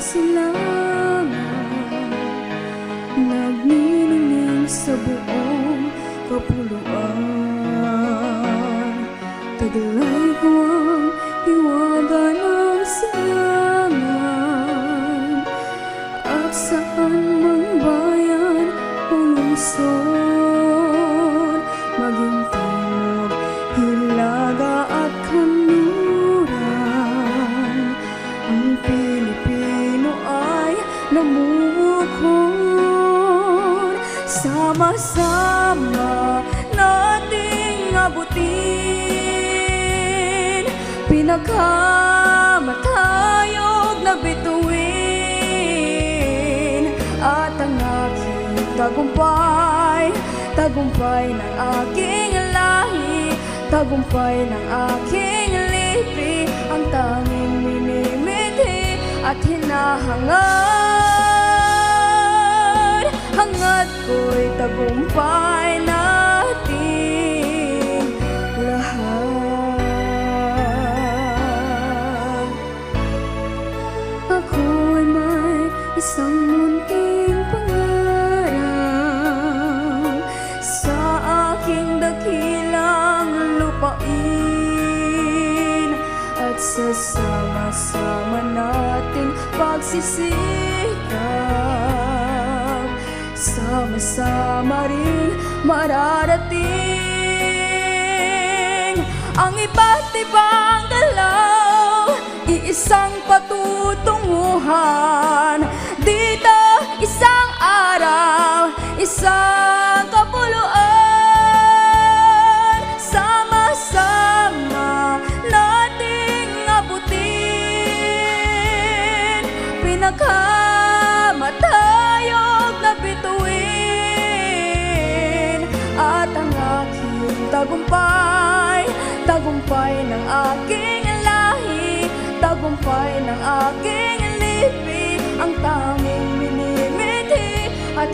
silangan, nagninining sa buong kapuluan. Taglay ko ang hiwaga ng silangan, at saan mang bayan o lungsod, maging timog, hilaga at kanluran, ang Pilipino ay namumukod. Sama-sama nating abutin pinagkamatayog na bituin, at ang aking tagumpay, tagumpay ng aking lahi, tagumpay ng aking lipi, ang tanging minimithi at hinahangad. Hangad ko'y tagumpay nating lahat. Ako'y may isang munting pangarap sa aking dakilang lupain, at sa sama-sama nating pagsisikap, sama-sama rin mararating ang iba't ibang galaw, iisang patutunguhan. Dito isang araw, isang kapuluan, sama-sama nating abutin pinagkamatayog na bituin, at ang aking tagumpay, tagumpay ng aking lahi, tagumpay ng aking lipi, ang tanging minimithi at